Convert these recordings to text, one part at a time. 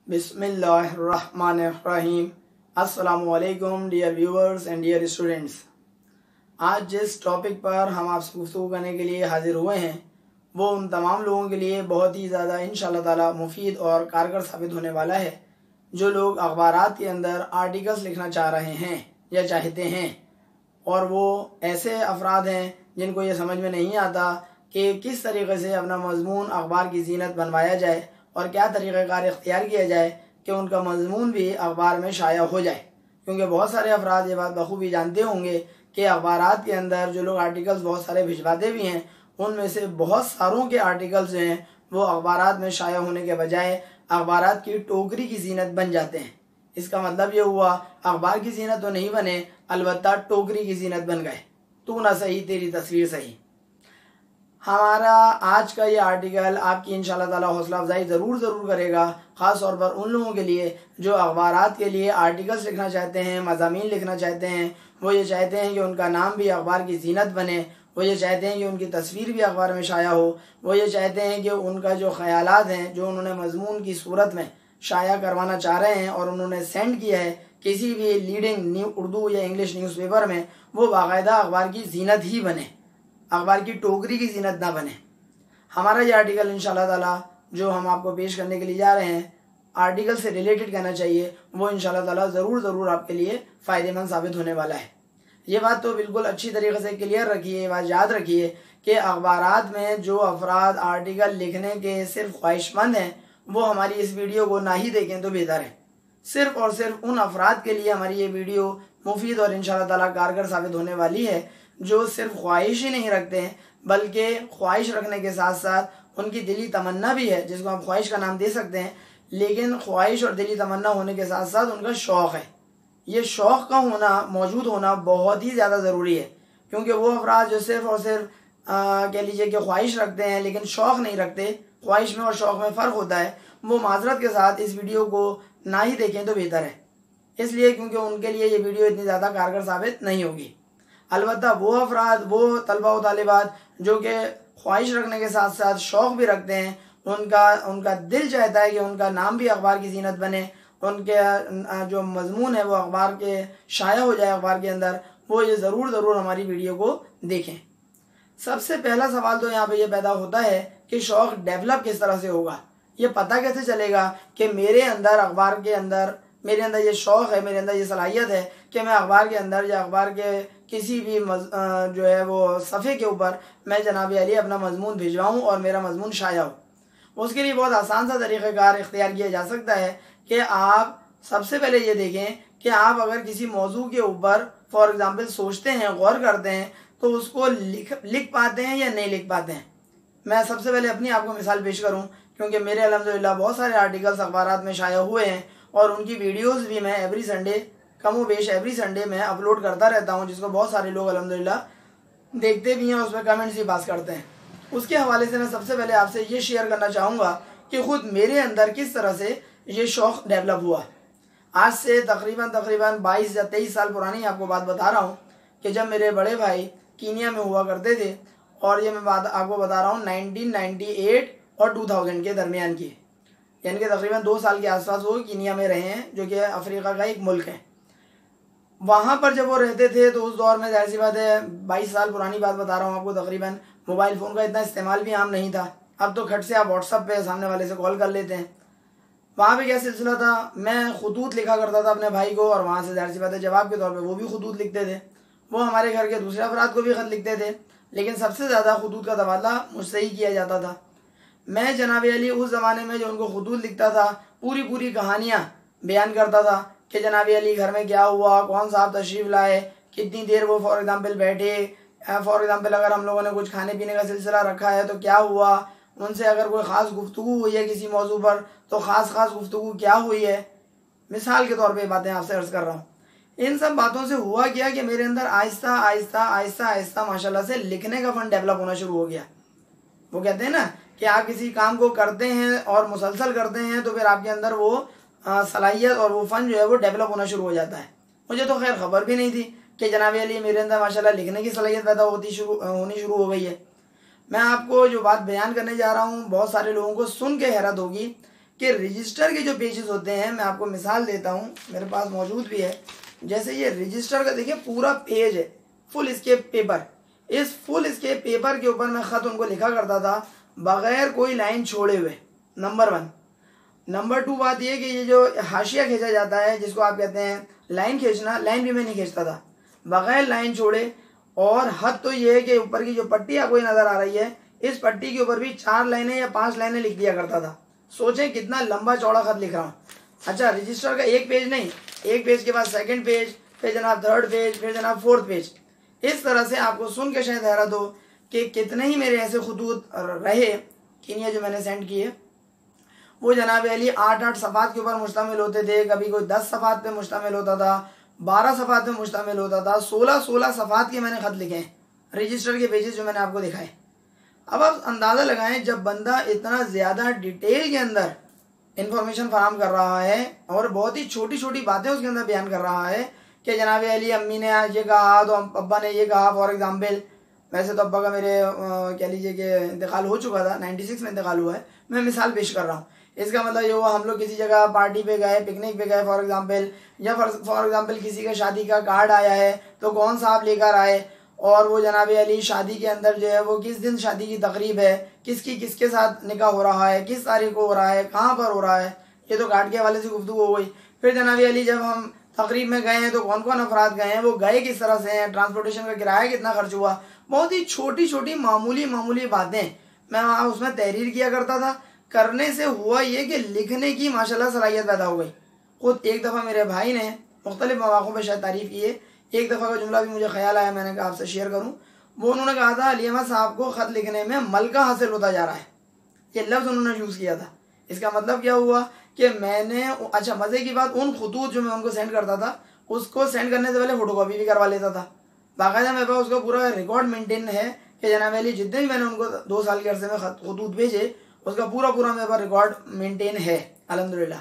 बिस्मिल्लाहिर्रहमानिर्रहीम। अस्सलामुअलैकुम dear viewers and dear students. आज जिस टॉपिक पर हम आपसे गुफ्तगू करने के लिए हाजिर हुए हैं वो उन तमाम लोगों के लिए बहुत ही ज़्यादा इंशाअल्लाह ताला मुफीद और कारगर साबित होने वाला है जो लोग अखबारात के अंदर आर्टिकल्स लिखना चाह रहे हैं या चाहते हैं, और वो ऐसे अफराद हैं जिनको ये समझ में नहीं आता कि किस तरीके से अपना मजमून अखबार की जीनत बनवाया जाए और क्या तरीक़ाकार इख्तियार किया जाए कि उनका मजमून भी अखबार में शाया हो जाए। क्योंकि बहुत सारे अफराद ये बात बखूबी जानते होंगे कि अखबारात के अंदर जो लोग आर्टिकल्स बहुत सारे भिजवाते भी हैं उनमें से बहुत सारों के आर्टिकल्स जो हैं वो अखबारात में शाया होने के बजाय अखबारात की टोकरी की जीनत बन जाते हैं। इसका मतलब ये हुआ अखबार की जीनत तो नहीं बने, अलबत्ता टोकरी की जीनत बन गए। तू ना सही तेरी तस्वीर सही। हमारा आज का ये आर्टिकल आपकी इंशाल्लाह ताला हौसला अफजाई ज़रूर करेगा, ख़ास तौर पर उन लोगों के लिए जो अखबारात के लिए आर्टिकल्स लिखना चाहते हैं, मज़ामीन लिखना चाहते हैं। वो ये चाहते हैं कि उनका नाम भी अखबार की जीनत बने, वो ये चाहते हैं कि उनकी तस्वीर भी अखबार में शाया हो, वो ये चाहते हैं कि उनका जो ख़यालात हैं जो उन्होंने मजमून की सूरत में शाया करवाना चाह रहे हैं और उन्होंने सेंड किया है किसी भी लीडिंग उर्दू या इंग्लिश न्यूज़पेपर में, वो बाकायदा अखबार की जीनत ही बने, अखबार की टोकरी की जीनत ना बने। हमारा ये आर्टिकल इंशाल्लाह ताला जो हम आपको पेश करने के लिए जा रहे हैं, आर्टिकल से रिलेटेड कहना चाहिए, वो इंशाल्लाह ताला ज़रूर आपके लिए फ़ायदेमंद साबित होने वाला है। ये बात तो बिल्कुल अच्छी तरीके से क्लियर रखिए, ये बात याद रखिए कि अखबारात में जो अफराद आर्टिकल लिखने के सिर्फ ख्वाहिशमंद हैं वो हमारी इस वीडियो को ना ही देखें तो बेहतर है। सिर्फ और सिर्फ उन अफराद के लिए हमारी ये वीडियो मुफीद और इंशाल्लाह ताला कारगर साबित होने वाली है जो सिर्फ ख्वाहिश ही नहीं रखते हैं बल्कि ख्वाहिश रखने के साथ साथ उनकी दिली तमन्ना भी है, जिसको आप ख्वाहिश का नाम दे सकते हैं, लेकिन ख्वाहिश और दिली तमन्ना होने के साथ साथ उनका शौक़ है। ये शौक़ का होना, मौजूद होना बहुत ही ज़्यादा ज़रूरी है। क्योंकि वो अफराद जो सिर्फ और सिर्फ कह लीजिए कि ख्वाहिश रखते हैं लेकिन शौक़ नहीं रखते, ख्वाहिश में और शौक़ में फ़र्क होता है, वो माजरत के साथ इस वीडियो को ना ही देखें तो बेहतर है। इसलिए क्योंकि उनके लिए ये वीडियो इतनी ज़्यादा कारगर साबित नहीं होगी। अलबत्ता वो अफराद, वो तलबा व तालिबात जो कि ख्वाहिश रखने के साथ साथ शौक़ भी रखते हैं, उनका दिल चाहता है कि उनका नाम भी अखबार की जीनत बने, उनके जो मजमून है वो अखबार के शाया हो जाए अखबार के अंदर, वो ये ज़रूर हमारी वीडियो को देखें। सबसे पहला सवाल तो यहाँ पे ये पैदा होता है कि शौक़ डेवलप किस तरह से होगा, ये पता कैसे चलेगा कि मेरे अंदर अखबार के अंदर मेरे अंदर ये शौक़ है, मेरे अंदर ये सलाहियत है कि मैं अखबार के अंदर या अखबार के किसी भी जो है वो सफ़े के ऊपर मैं जनाब अली अपना मजमून भिजवाऊँ और मेरा मजमून शाया हो। उसके लिए बहुत आसान सा तरीक़ाकार इख्तियार किया जा सकता है कि आप सबसे पहले ये देखें कि आप अगर किसी मौजू के ऊपर फॉर एग्ज़ाम्पल सोचते हैं, गौर करते हैं, तो उसको लिख पाते हैं या नहीं लिख पाते हैं। मैं सबसे पहले अपनी आपको मिसाल पेश करूँ, क्योंकि मेरे अल्हम्दुलिल्लाह बहुत सारे आर्टिकल्स अखबारात में शाया हुए हैं और उनकी वीडियोज़ भी मैं एवरी संडे, कम व बेश एवरी संडे मैं अपलोड करता रहता हूँ, जिसको बहुत सारे लोग अल्हम्दुलिल्लाह देखते भी हैं, उस पर कमेंट्स भी पास करते हैं। उसके हवाले से मैं सबसे पहले आपसे ये शेयर करना चाहूँगा कि ख़ुद मेरे अंदर किस तरह से ये शौक़ डेवलप हुआ। आज से तकरीबन 22 या 23 साल पुरानी आपको बात बता रहा हूँ कि जब मेरे बड़े भाई कीनिया में हुआ करते थे, और ये मैं बात आपको बता रहा हूँ 1998 और 2000 के दरमियान की, यानी कि तकरीबन 2 साल के आसपास वो कीनिया में रहे हैं, जो कि अफ्रीका का एक मुल्क है। वहाँ पर जब वो रहते थे तो उस दौर में जाहिर सी बात है 22 साल पुरानी बात बता रहा हूँ आपको, तकरीबन मोबाइल फ़ोन का इतना इस्तेमाल भी आम नहीं था। अब तो खट से आप व्हाट्सअप पे सामने वाले से कॉल कर लेते हैं। वहाँ पे क्या सिलसिला था, मैं खुतूत लिखा करता था अपने भाई को, और वहाँ से जाहिर सी बात है जवाब के तौर पे वो भी खुतूत लिखते थे। वो हमारे घर के दूसरे अफराद को भी ख़त लिखते थे, लेकिन सबसे ज़्यादा खुतूत का तबादला मुझसे ही किया जाता था। मैं जनाब अली उस ज़माने में जो उनको खुतूत लिखता था, पूरी कहानियाँ बयान करता था कि जनाब अली घर में क्या हुआ, कौन साहब तशरीफ़ लाए, कितनी देर वो फॉर एग्ज़ाम्पल बैठे, फॉर एग्ज़ाम्पल अगर हम लोगों ने कुछ खाने पीने का सिलसिला रखा है तो क्या हुआ, उनसे अगर कोई ख़ास गुफ्तगू हुई है किसी मौजू पर तो ख़ास गुफ्तगू क्या हुई है। मिसाल के तौर पे बातें आपसे अर्ज़ कर रहा हूँ। इन सब बातों से हुआ क्या कि मेरे अंदर आहिस्ता माशाल्लाह से लिखने का फ़न डेवलप होना शुरू हो गया। वो कहते हैं ना कि आप किसी काम को करते हैं और मुसलसल करते हैं तो फिर आपके अंदर वो सलाहियत और वो फ़न जो है वो डेवलप होना शुरू हो जाता है। मुझे तो खैर ख़बर भी नहीं थी कि जनाब अली मेरे अंदर माशाल्लाह लिखने की सलाहियत पैदा होनी शुरू हो गई है। मैं आपको जो बात बयान करने जा रहा हूँ बहुत सारे लोगों को सुन के हैरत होगी कि रजिस्टर के जो पेजेस होते हैं, मैं आपको मिसाल देता हूँ, मेरे पास मौजूद भी है। जैसे ये रजिस्टर का देखिए पूरा पेज है, फुल स्केप पेपर। इस फुल स्केप पेपर के ऊपर मैं ख़त उनको लिखा करता था बग़ैर कोई लाइन छोड़े हुए, नंबर 1। नंबर 2 बात यह कि ये जो हाशिया खींचा जाता है, जिसको आप कहते हैं लाइन खींचना, लाइन भी मैं नहीं खींचता था, बग़ैर लाइन छोड़े। और हद तो ये है कि ऊपर की जो पट्टी आपको नज़र आ रही है, इस पट्टी के ऊपर भी 4 लाइनें या 5 लाइनें लिख दिया करता था। सोचें कितना लंबा चौड़ा खत लिख रहा हूँ। अच्छा, रजिस्टर का एक पेज नहीं, एक पेज के बाद सेकंड पेज, फिर जनाब थर्ड पेज, फिर जनाब फोर्थ पेज। इस तरह से आपको सुन के शायद हैरत हो कि कितने ही मेरे ऐसे खुतूत रहे कि ये जो मैंने सेंड किए वो जनाब अली 8-8 सफ़ात के ऊपर मुश्तमिल होते थे। कभी कोई 10 सफ़ात पे मुश्तमिल होता था, 12 सफ़ात पे मुश्तमिल होता था, 16-16 सफ़ात के मैंने ख़त लिखे हैं, रजिस्टर के पेजेस जो मैंने आपको दिखाए। अब आप अंदाज़ा लगाएं, जब बंदा इतना ज़्यादा डिटेल के अंदर इंफॉर्मेशन फराम कर रहा है और बहुत ही छोटी छोटी बातें उसके अंदर बयान कर रहा है कि जनाब अली अम्मी ने आज ये कहा तो अब्बा ने ये कहा। फॉर एग्ज़ाम्पल, वैसे तो अब्बा का मेरे कह लीजिए कि इंतकाल हो चुका था, 96 में इंतकाल हुआ है, मैं मिसाल पेश कर रहा हूँ। इसका मतलब ये हुआ, हम लोग किसी जगह पार्टी पे गए, पिकनिक पे गए फॉर एग्ज़ाम्पल, या फॉर एग्ज़ाम्पल किसी का शादी का कार्ड आया है तो कौन सा आप लेकर आए, और वो जनाब अली शादी के अंदर जो है वो किस दिन शादी की तकरीब है, किसकी किसके साथ निकाह हो रहा है, किस तारीख को हो रहा है, कहाँ पर हो रहा है, ये तो कार्ड के हवाले से गुफ्तगू हो गई। फिर जनाब अली जब हम तकरीब में गए हैं तो कौन कौन अफराद गए हैं, वो गए किस तरह से हैं, ट्रांसपोर्टेशन का किराया कितना खर्च हुआ, बहुत ही छोटी छोटी मामूली मामूली बातें मैं वहाँ उसमें तहरीर किया करता था। करने से हुआ ये कि लिखने की माशाल्लाह सलाहियत पैदा हो गई। खुद एक दफ़ा मेरे भाई ने मुख्तलिफ मौक़ों पर शायद तारीफ़ की है, एक दफ़ा का जुमला भी मुझे ख्याल आया, मैंने कहा आपसे शेयर करूँ। वो उन्होंने कहा था अली अहमद साहब को ख़त लिखने में मलका हासिल होता जा रहा है, ये लफ्ज़ उन्होंने यूज़ किया था। इसका मतलब क्या हुआ कि मैंने, अच्छा मज़े की बात, उन खतूत जो मैं उनको सेंड करता था उसको सेंड करने से पहले फ़ोटोकॉपी भी करवा लेता था। बाकायदा मेरे पास उसका पूरा रिकॉर्ड मेंटेन है कि जनाब अली जितने भी मैंने उनको 2 साल के अरसे में खतूत भेजे उसका पूरा पूरा मेरे पास रिकॉर्ड मेंटेन है अल्हम्दुलिल्लाह।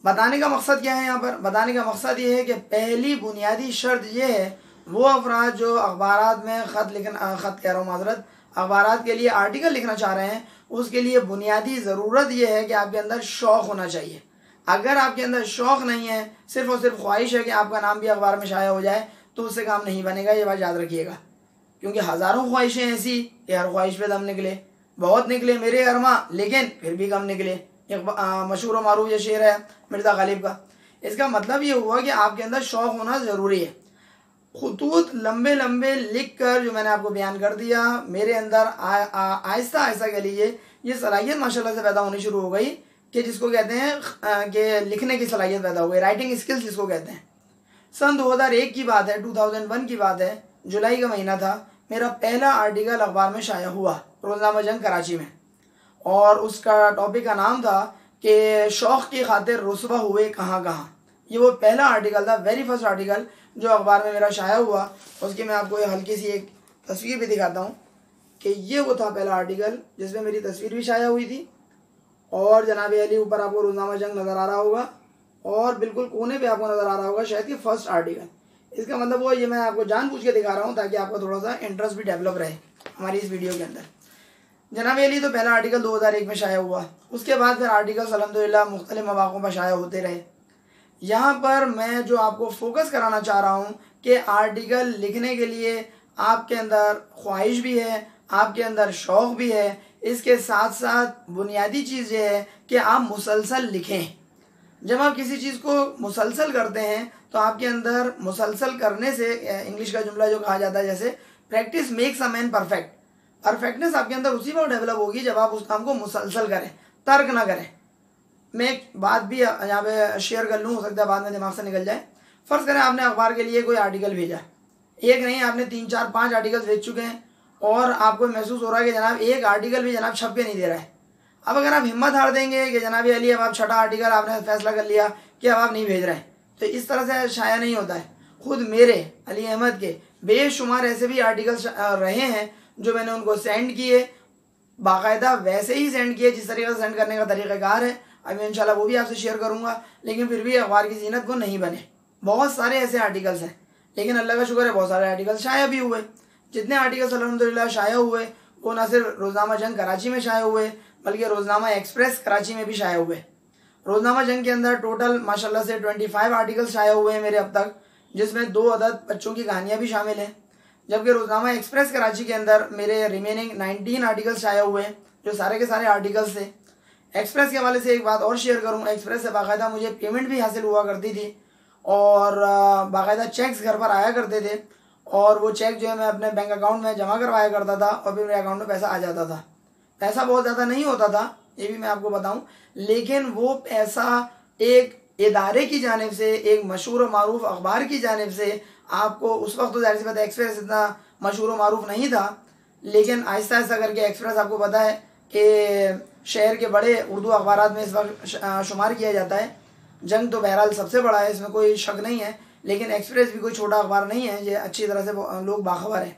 बताने का मकसद क्या है यहाँ पर? बताने का मकसद ये है कि पहली बुनियादी शर्त ये है, वो अफराद जो अखबारात में ख़त कह रहा हूँ माज़रत, अखबारात के लिए आर्टिकल लिखना चाह रहे हैं, उसके लिए बुनियादी ज़रूरत यह है कि आपके अंदर शौक़ होना चाहिए। अगर आपके अंदर शौक़ नहीं है, सिर्फ़ और सिर्फ ख्वाहिश है कि आपका नाम भी अखबार में शाया हो जाए, तो उससे काम नहीं बनेगा, ये बात याद रखिएगा। क्योंकि हज़ारों ख्वाहिशें ऐसी कि हर ख्वाहिश पे दम निकले, बहुत निकले मेरे अरमा, लेकिन फिर भी कम निकले। एक मशहूर और मारूफ ये शेर है मिर्ज़ा गालिब का। इसका मतलब ये हुआ कि आपके अंदर शौक़ होना ज़रूरी है। खुतूत लंबे लंबे लिख कर जो मैंने आपको बयान कर दिया, मेरे अंदर आहिस्ता आहिस्ता कह लीजिए ये सलाहियत माशाल्लाह से पैदा होनी शुरू हो गई कि जिसको कहते हैं कि लिखने की सलाहियत पैदा हो गई, राइटिंग स्किल्स जिसको कहते हैं। सन 2001 की बात है, 2001 की बात है, जुलाई का महीना था, मेरा पहला आर्टिकल अखबार में शाया हुआ, रोज़नामा जंग कराची में, और उसका टॉपिक का नाम था कि शौक़ की खातिर रुस्वा हुए कहाँ कहाँ। ये वो पहला आर्टिकल था, वेरी फर्स्ट आर्टिकल जो अखबार में मेरा शाया हुआ। उसकी मैं आपको हल्की सी एक तस्वीर भी दिखाता हूँ कि ये वो था पहला आर्टिकल जिसमें मेरी तस्वीर भी शाया हुई थी, और जनाब अली ऊपर आपको रोज़नामा जंग नज़र आ रहा होगा, और बिल्कुल कोने पे आपको नज़र आ रहा होगा शायद कि फर्स्ट आर्टिकल। इसका मतलब वो ये मैं आपको जानबूझ के दिखा रहा हूँ ताकि आपका थोड़ा सा इंटरेस्ट भी डेवलप रहे हमारी इस वीडियो के अंदर। जनाब अली तो पहला आर्टिकल 2001 में शाया हुआ, उसके बाद फिर आर्टिकल्स अल्हम्दुलिल्लाह मुख्तलिफ मौक़ों पर शाया होते रहे। यहाँ पर मैं जो आपको फोकस कराना चाह रहा हूँ कि आर्टिकल लिखने के लिए आपके अंदर ख्वाहिश भी है, आपके अंदर शौक़ भी है, इसके साथ साथ बुनियादी चीज़ ये है कि आप मुसलसल लिखें। जब आप किसी चीज़ को मुसलसल करते हैं तो आपके अंदर मुसलसल करने से, इंग्लिश का जुमला जो कहा जाता है जैसे practice makes a man perfect, perfectness आपके अंदर उसी वक्त डेवलप होगी जब आप उस काम को मुसलसल करें, तर्क ना करें। मैं एक बात भी यहाँ पे शेयर कर लूँ, हो सकता है बाद में दिमाग से निकल जाए। फ़र्ज़ करें आपने अखबार के लिए कोई आर्टिकल भेजा, एक नहीं आपने 3, 4, 5 आर्टिकल भेज चुके हैं, और आपको महसूस हो रहा है कि जनाब एक आर्टिकल भी जनाब छप के नहीं दे रहा है। अब अगर आप हिम्मत हार देंगे कि जनाब अली अब आप 6ठा आर्टिकल आपने फैसला कर लिया कि अब आप नहीं भेज रहे हैं, तो इस तरह से शाया नहीं होता है। खुद मेरे अली अहमद के बेशुमार ऐसे भी आर्टिकल रहे हैं जो मैंने उनको सेंड किए, बाकायदा वैसे ही सेंड किए जिस तरीके से सेंड करने का तरीक़ाकार है। अभी इंशाल्लाह वो भी आपसे शेयर करूँगा, लेकिन फिर भी अखबार की ज़ीनत वो नहीं बने। बहुत सारे ऐसे आर्टिकल्स हैं, लेकिन अल्लाह का शुक्र है बहुत सारे आर्टिकल्स शाया भी हुए। जितने आर्टिकल्स अल्हम्दुलिल्लाह शाया हुए वो ना सिर्फ रोज़नामा जंग कराची में शाया हुए, बल्कि रोजनामा एक्सप्रेस कराची में भी शाया हुए। रोजनामा जंग के अंदर टोटल माशाल्लाह से 25 आर्टिकल्स शाया हुए हैं मेरे अब तक, जिसमें 2 अदद बच्चों की कहानियां भी शामिल हैं। जबकि रोजनामा एक्सप्रेस कराची के अंदर मेरे रिमेनिंग 19 आर्टिकल्स शाया हुए हैं, जो सारे के सारे आर्टिकल्स थे। एक्सप्रेस के हवाले से एक बात और शेयर करूँ, एक्सप्रेस से बाकायदा मुझे पेमेंट भी हासिल हुआ करती थी और बाकायदा चेक्स घर पर आया करते थे, और वो चेक जो है मैं अपने बैंक अकाउंट में जमा करवाया करता था और फिर मेरे अकाउंट में पैसा आ जाता था। पैसा बहुत ज़्यादा नहीं होता था, ये भी मैं आपको बताऊं, लेकिन वो पैसा एक इदारे की जानिब से, एक मशहूर मारूफ अखबार की जानिब से आपको, उस वक्त तो जाहिर सी बात है एक्सप्रेस इतना मशहूर मारूफ नहीं था, लेकिन आहिस्ता आहिस्ता करके एक्सप्रेस आपको पता है कि शहर के बड़े उर्दू अखबारात में इस वक्त शुमार किया जाता है। जंग तो बहरहाल सबसे बड़ा है, इसमें कोई शक नहीं है, लेकिन एक्सप्रेस भी कोई छोटा अखबार नहीं है, ये अच्छी तरह से लोग बाखबर हैं।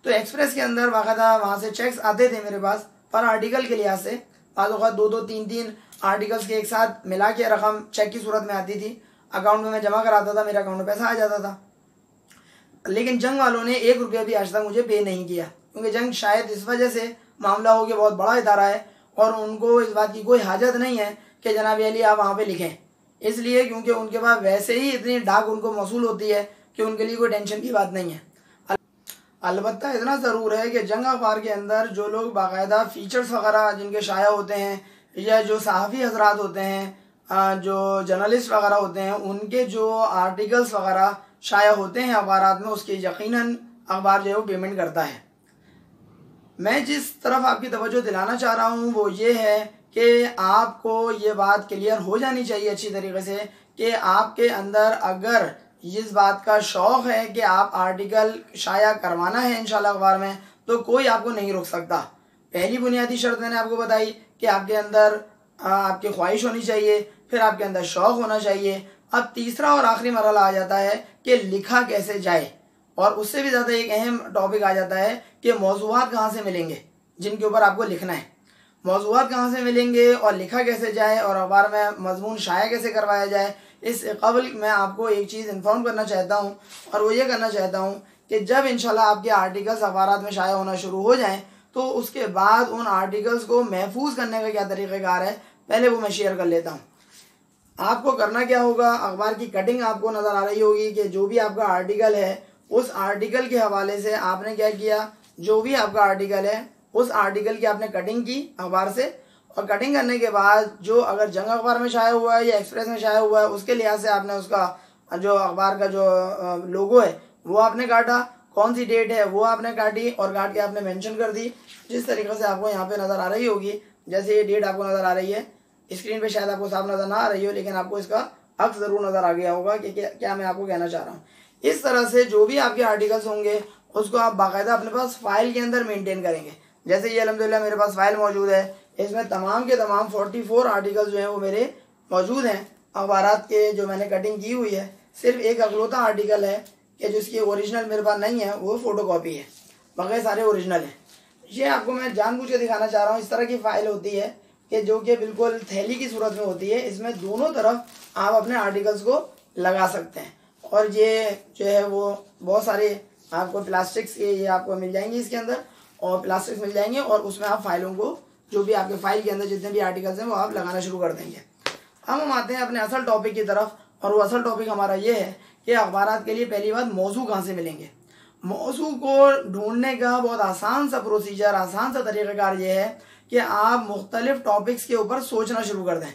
तो एक्सप्रेस के अंदर बाकायदा वहाँ से चेक्स आते थे मेरे पास पर आर्टिकल के लिहाज से, बाद वक़्त 2-2, 3-3 आर्टिकल्स के एक साथ मिला के रकम चेक की सूरत में आती थी, अकाउंट में मैं जमा कराता था, मेरे अकाउंट में पैसा आ जाता था। लेकिन जंग वालों ने 1 रुपया भी आज तक मुझे पे नहीं किया, क्योंकि जंग शायद इस वजह से मामला हो गया, बहुत बड़ा इदारा है और उनको इस बात की कोई हाजत नहीं है कि जनाब अली आप वहाँ पे लिखें, इसलिए क्योंकि उनके पास वैसे ही इतनी डाक उनको मौसूल होती है कि उनके लिए कोई टेंशन की बात नहीं है। अलबत्ता इतना ज़रूर है कि जंग अखबार के अंदर जो लोग बाकायदा फ़ीचर्स वगैरह जिनके शाया होते हैं, या जो सहाफ़ी हजरात होते हैं, जो जर्नलिस्ट वगैरह होते हैं, उनके जो आर्टिकल्स वगैरह शाया होते हैं अखबारात में, उसकी यकीनन अखबार जो है वो पेमेंट करता है। मैं जिस तरफ आपकी तवज्जो दिलाना चाह रहा हूँ वो ये है कि आपको ये बात क्लियर हो जानी चाहिए अच्छी तरीके से कि आपके अंदर अगर इस बात का शौक़ है कि आप आर्टिकल शाया करवाना है इंशाल्लाह अखबार में, तो कोई आपको नहीं रोक सकता। पहली बुनियादी शर्त मैंने आपको बताई कि आपके अंदर आपकी ख्वाहिश होनी चाहिए, फिर आपके अंदर शौक़ होना चाहिए। अब तीसरा और आखिरी मरहला आ जाता है कि लिखा कैसे जाए, और उससे भी ज़्यादा एक अहम टॉपिक आ जाता है कि मौज़ूआत कहाँ से मिलेंगे जिनके ऊपर आपको लिखना है। मौज़ूआत कहाँ से मिलेंगे और लिखा कैसे जाए और अखबार में मजमून शाया कैसे करवाया जाए, इस कबल मैं आपको एक चीज़ इन्फॉर्म करना चाहता हूँ, और वो ये करना चाहता हूँ कि जब इंशाल्लाह आपके आर्टिकल्स अखबारात में शाया होना शुरू हो जाएं, तो उसके बाद उन आर्टिकल्स को महफूज करने का क्या तरीक़ेकार है, पहले वो मैं शेयर कर लेता हूँ। आपको करना क्या होगा, अखबार की कटिंग आपको नज़र आ रही होगी कि जो भी आपका आर्टिकल है, उस आर्टिकल के हवाले से आपने क्या किया, जो भी आपका आर्टिकल है उस आर्टिकल की आपने कटिंग की अखबार से, और कटिंग करने के बाद जो अगर जंग अखबार में शाया हुआ है या एक्सप्रेस में शाया हुआ है, उसके लिहाज से आपने उसका जो अखबार का जो लोगो है वो आपने काटा, कौन सी डेट है वो आपने काटी और काट के आपने मेंशन कर दी, जिस तरीके से आपको यहाँ पे नज़र आ रही होगी। जैसे ये डेट आपको नज़र आ रही है स्क्रीन पे, शायद आपको साफ नज़र ना आ रही हो, लेकिन आपको इसका अक्स ज़रूर नज़र आ गया होगा कि क्या मैं आपको कहना चाह रहा हूँ। इस तरह से जो भी आपके आर्टिकल्स होंगे उसको आप बाकायदा अपने पास फाइल के अंदर मेंटेन करेंगे। जैसे ये अल्हम्दुलिल्लाह मेरे पास फाइल मौजूद है, इसमें तमाम के तमाम 44 आर्टिकल्स जो हैं वो मेरे मौजूद हैं अखबारात के, जो मैंने कटिंग की हुई है। सिर्फ एक अकलौता आर्टिकल है कि जिसकी ओरिजिनल मेरे पास नहीं है, वो फ़ोटोकॉपी है, बाकी सारे ओरिजिनल हैं। ये आपको मैं जानबूझ के दिखाना चाह रहा हूँ। इस तरह की फ़ाइल होती है कि जो कि बिल्कुल थैली की सूरत में होती है, इसमें दोनों तरफ आप अपने आर्टिकल्स को लगा सकते हैं, और ये जो है वो बहुत सारे आपको प्लास्टिक्स के ये आपको मिल जाएंगे इसके अंदर, और प्लास्टिक्स मिल जाएंगे, और उसमें आप फाइलों को, जो भी आपके फाइल के अंदर जितने भी आर्टिकल्स हैं वो आप लगाना शुरू कर देंगे। अब हम आते हैं अपने असल टॉपिक की तरफ, और वो असल टॉपिक हमारा ये है कि अखबारात के लिए पहली बात मौजू कहाँ से मिलेंगे। मौजू को ढूंढने का बहुत आसान सा प्रोसीजर, आसान सा तरीक़ाकार ये है कि आप मुख्तलिफ टॉपिक्स के ऊपर सोचना शुरू कर दें।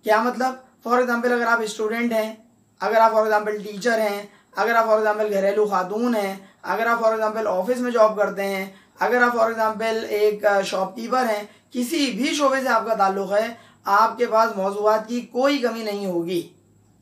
क्या मतलब, फॉर एग्ज़ाम्पल अगर आप स्टूडेंट हैं, अगर आप फॉर एग्ज़ाम्पल टीचर हैं, अगर आप फॉर एग्ज़ाम्पल घरेलू खातून हैं, अगर आप फॉर एग्ज़ाम्पल ऑफिस में जॉब करते हैं, अगर आप फॉर एग्ज़ाम्पल एक शॉपकीपर हैं, किसी भी शोबे से आपका ताल्लुक़ है, आपके पास मौज़ूआत की कोई कमी नहीं होगी।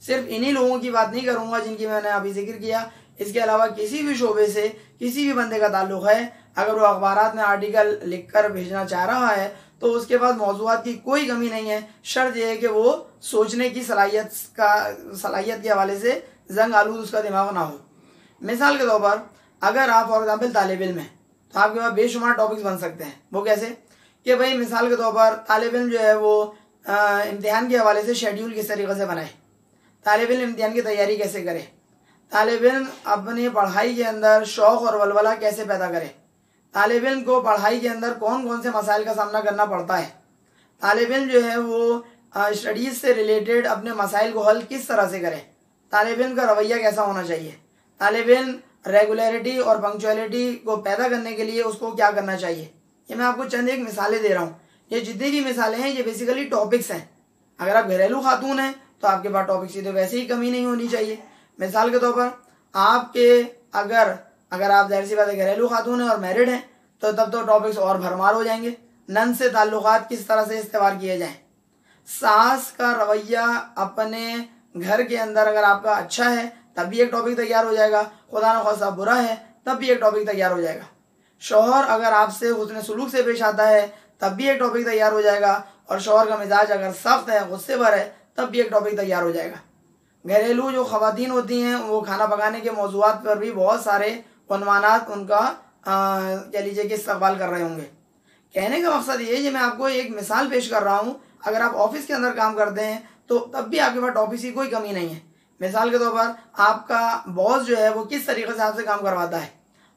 सिर्फ इन्हीं लोगों की बात नहीं करूँगा जिनकी मैंने अभी जिक्र किया, इसके अलावा किसी भी शोबे से किसी भी बंदे का ताल्लुक़ है, अगर वो अखबारात में आर्टिकल लिख कर भेजना चाह रहा है तो उसके पास मौज़ूआत की कोई कमी नहीं है। शर्त यह है कि वो सोचने की सलाहियत के हवाले से जंग आलूद उसका दिमाग ना हो। मिसाल के तौर पर अगर आप फॉर एग्ज़ाम्पल तालिब इल्म हैं तो आपके पास बेशुमार टॉपिक्स बन सकते हैं। वो कैसे कि भाई मिसाल के तौर पर तालिब इल्म जो है वो इम्तिहान के हवाले से शेड्यूल किस तरीके से बनाए, तालिब इल्म इम्तिहान की तैयारी कैसे करे, तालिब इल्म अपनी पढ़ाई के अंदर शौक़ और वलवला कैसे पैदा करे, तालिब इल्म को पढ़ाई के अंदर कौन कौन से मसाइल का सामना करना पड़ता है, तालिब इल्म जो है वो स्टडीज़ से रिलेटेड अपने मसाइल को हल किस तरह से करें, तालिब इल्म का रवैया कैसा होना चाहिए, तालिब इल्म रेगुलरिटी और पंक्चुअलिटी को पैदा करने के लिए उसको क्या करना चाहिए। ये मैं आपको चंद एक मिसालें दे रहा हूँ। ये जितनी भी मिसालें हैं ये बेसिकली टॉपिक्स हैं। अगर आप घरेलू खातून हैं तो आपके पास टॉपिक्स की तो वैसे ही कमी नहीं होनी चाहिए। मिसाल के तौर पर आपके अगर आप ज़ाहिर सी बात है घरेलू खातून हैं और मैरिड हैं तो तब तो टॉपिक्स और भरमार हो जाएंगे। नन से ताल्लुकात किस तरह से इस्तेमाल किए जाएं, सास का रवैया अपने घर के अंदर अगर आपका अच्छा है तब भी एक टॉपिक तैयार हो जाएगा, खुदा न खास्ता बुरा है तब भी एक टॉपिक तैयार हो जाएगा। शौहर अगर आपसे हुस्न सुलूक से पेश आता है तब भी एक टॉपिक तैयार हो जाएगा, और शौहर का मिजाज अगर सख्त है, गुस्से भर है, तब भी एक टॉपिक तैयार हो जाएगा। घरेलू जो ख़वातीन होती हैं वो खाना पकाने के मौज़ूआत पर भी बहुत सारे उन्वानात उनका कह लीजिए कि इस्तक़बाल कर रहे होंगे। कहने का मकसद ये है कि मैं आपको एक मिसाल पेश कर रहा हूँ। अगर आप ऑफिस के अंदर काम करते हैं तो तब भी आपके पास टॉपिक्स की कोई कमी नहीं है। मिसाल के तौर पर आपका बॉस जो है वो किस तरीके से आपसे काम करवाता है,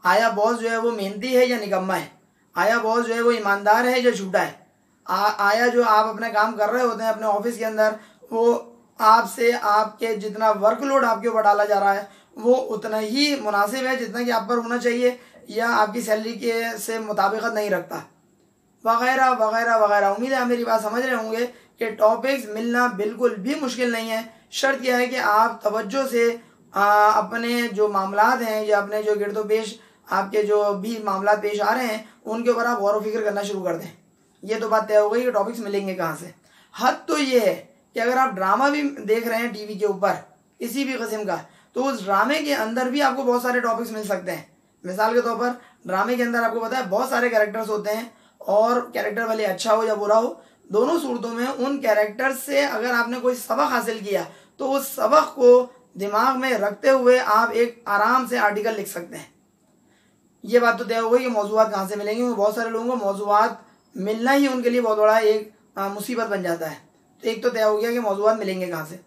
आया बॉस जो है वो मेहनती है या निकम्मा है, आया बॉस जो है वो ईमानदार है या झूठा है, आया जो आप अपने काम कर रहे होते हैं अपने ऑफिस के अंदर वो आपसे आपके जितना वर्कलोड आपके ऊपर डाला जा रहा है वो उतना ही मुनासिब है जितना कि आप पर होना चाहिए, या आपकी सैलरी के से मुताबिकत नहीं रखता, वगैरह वगैरह वगैरह। उम्मीद है आप मेरी बात समझ रहे होंगे कि टॉपिक्स मिलना बिल्कुल भी मुश्किल नहीं है। शर्त यह है कि आप तवज्जो से अपने जो मामलात हैं या अपने जो गिरदो पेश आपके जो भी मामलात पेश आ रहे हैं उनके ऊपर आप गौर व फिक्र करना शुरू कर दें। ये तो बात तय हो गई कि टॉपिक्स मिलेंगे कहाँ से। हद तो ये है कि अगर आप ड्रामा भी देख रहे हैं टीवी के ऊपर किसी भी किस्म का, तो उस ड्रामे के अंदर भी आपको बहुत सारे टॉपिक्स मिल सकते हैं। मिसाल के तौर पर ड्रामे के अंदर आपको पता है बहुत सारे कैरेक्टर्स होते हैं, और कैरेक्टर भले अच्छा हो या बुरा हो, दोनों सूरतों में उन कैरेक्टर से अगर आपने कोई सबक हासिल किया तो उस सबक को दिमाग में रखते हुए आप एक आराम से आर्टिकल लिख सकते हैं। ये बात तो तय हो गई कि मौज़ूआत कहाँ से मिलेंगे। बहुत सारे लोगों को मौज़ूआत मिलना ही उनके लिए बहुत बड़ा एक मुसीबत बन जाता है। तो एक तो तय हो गया कि मौज़ूआत मिलेंगे कहाँ से।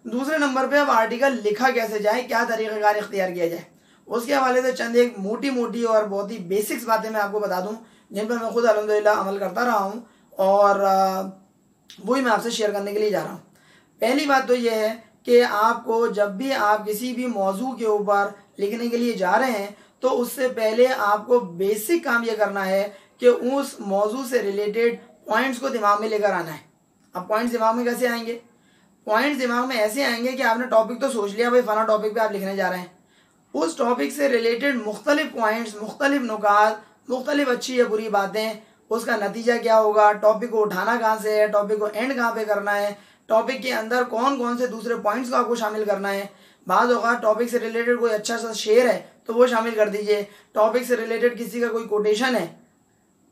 दूसरे नंबर पे अब आर्टिकल लिखा कैसे जाए, क्या तरीक़ाकार इख्तियार किया जाए, उसके हवाले से चंद एक मोटी मोटी और बहुत ही बेसिक्स बातें मैं आपको बता दूं जिन पर मैं खुद अल्हम्दुलिल्लाह अमल करता रहा हूं, और वही मैं आपसे शेयर करने के लिए जा रहा हूं। पहली बात तो यह है कि आपको जब भी आप किसी भी मौजू के ऊपर लिखने के लिए जा रहे हैं तो उससे पहले आपको बेसिक काम यह करना है कि उस मौजू से रिलेटेड पॉइंट्स को दिमाग में लेकर आना है। अब पॉइंट्स दिमाग में कैसे आएंगे? पॉइंट्स दिमाग में ऐसे आएंगे कि आपने टॉपिक तो सोच लिया, भाई फला टॉपिक पे आप लिखने जा रहे हैं, उस टॉपिक से रिलेटेड मुख्तलिफ पॉइंट्स, मुख्तलिफ नुकात, मुख्तलिफ अच्छी या बुरी बातें, उसका नतीजा क्या होगा, टॉपिक को उठाना कहाँ से है, टॉपिक को एंड कहाँ पे करना है, टॉपिक के अंदर कौन कौन से दूसरे पॉइंट्स को आपको शामिल करना है। बाज़ औक़ात टॉपिक से रिलेटेड कोई अच्छा सा शेर है तो वो शामिल कर दीजिए। टॉपिक से रिलेटेड किसी का कोई कोटेशन है,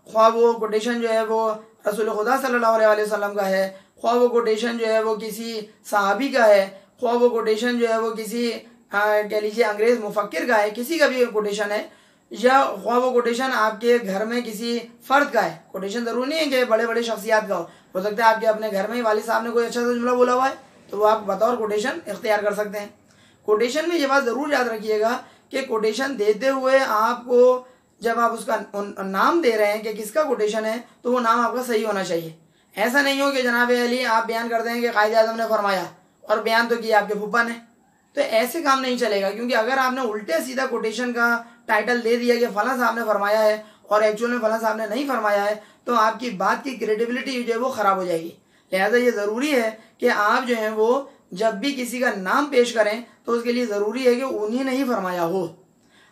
ख्वाह वो कोटेशन जो है वो रसूल खुदा सल्लल्लाहु अलैहि वसल्लम का है, ख्वाह वो कोटेशन जो है वो किसी सहाबी का है, ख्वाह वो कोटेशन जो है वो किसी कह लीजिए अंग्रेज़ मुफक्किर का है, किसी का भी कोटेशन है, या ख्वाह वो कोटेशन आपके घर में किसी फ़र्द का है। कोटेशन ज़रूरी नहीं है कि बड़े बड़े शख्सियात का हो सकता है आपके अपने घर में ही वालिद साहब ने कोई अच्छा सा जुमला बोला हुआ है तो वो आप बतौर कोटेशन इख्तियार कर सकते हैं। कोटेशन में ये बात ज़रूर याद रखिएगा कि कोटेशन देते हुए आपको जब आप उसका नाम दे रहे हैं कि किसका कोटेशन है तो वो नाम आपका सही होना चाहिए। ऐसा नहीं हो कि जनाब अली आप बयान कर दें कि कायदे आज़म ने फरमाया और बयान तो किया आपके फूफा ने, तो ऐसे काम नहीं चलेगा। क्योंकि अगर आपने उल्टे सीधा कोटेशन का टाइटल दे दिया कि फला साहब ने फरमाया है और एक्चुअल में फला साहब ने नहीं फरमाया है तो आपकी बात की क्रेडिबिलिटी जो है वो ख़राब हो जाएगी। लिहाजा ये ज़रूरी है कि आप जो है वो जब भी किसी का नाम पेश करें तो उसके लिए ज़रूरी है कि उन्हीं ने ही फरमाया हो।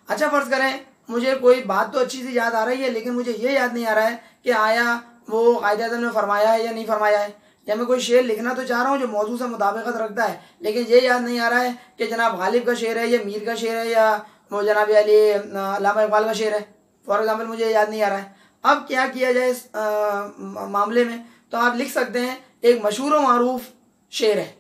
अच्छा फ़र्ज़ करें मुझे कोई बात तो अच्छी सी याद आ रही है लेकिन मुझे ये याद नहीं आ रहा है कि आया वो कायदे आज़म ने फरमाया है या नहीं फरमाया है, या मैं कोई शेर लिखना तो चाह रहा हूँ जो मौजू से मुताबिकत रखता है लेकिन ये याद नहीं आ रहा है कि जनाब गालिब का शेर है या मीर का शेर है या वो जनाब अली अल्लामा इक़बाल का शेर है, फॉर एग्ज़ाम्पल मुझे याद नहीं आ रहा है। अब क्या किया जाए इस मामले में? तो आप लिख सकते हैं एक मशहूर व मारूफ शेर है,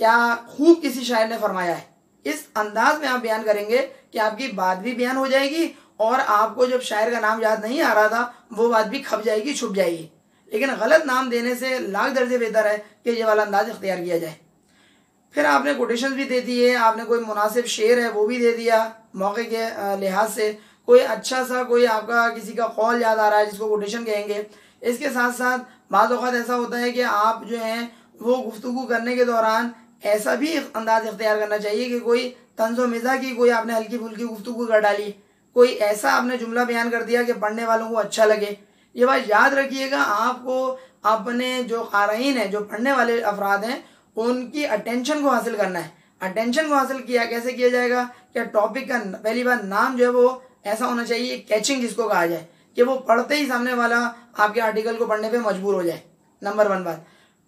क्या खूब किसी शायर ने फरमाया है। इस अंदाज में आप बयान करेंगे कि आपकी बात भी बयान हो जाएगी और आपको जब शायर का नाम याद नहीं आ रहा था वो बात भी खप जाएगी, छुप जाएगी। लेकिन गलत नाम देने से लाख दर्जे बेहतर है कि ये वाला अंदाज इख्तियार किया जाए। फिर आपने कोटेशन भी दे दिए, आपने कोई मुनासिब शेर है वो भी दे दिया मौके के लिहाज से, कोई अच्छा सा कोई आपका किसी का कौल याद आ रहा है जिसको कोटेशन कहेंगे। इसके साथ साथ बाज़ औक़ात ऐसा होता है कि आप जो हैं वो गुफ्तगू करने के दौरान ऐसा भी अंदाज इख्तियार करना चाहिए कि कोई तंज़ो मिज़ा की कोई आपने हल्की फुल्की गुफ्तगू कर डाली, कोई ऐसा आपने जुमला बयान कर दिया कि पढ़ने वालों को अच्छा लगे। ये बात याद रखिएगा, आपको अपने जो क़ारीन हैं, जो पढ़ने वाले अफराद हैं, उनकी अटेंशन को हासिल करना है। अटेंशन को हासिल किया कैसे किया जाएगा कि टॉपिक का पहली बार नाम जो है वो ऐसा होना चाहिए, कैचिंग जिसको कहा जाए, कि वो पढ़ते ही सामने वाला आपके आर्टिकल को पढ़ने पे मजबूर हो जाए। नंबर 1 बात,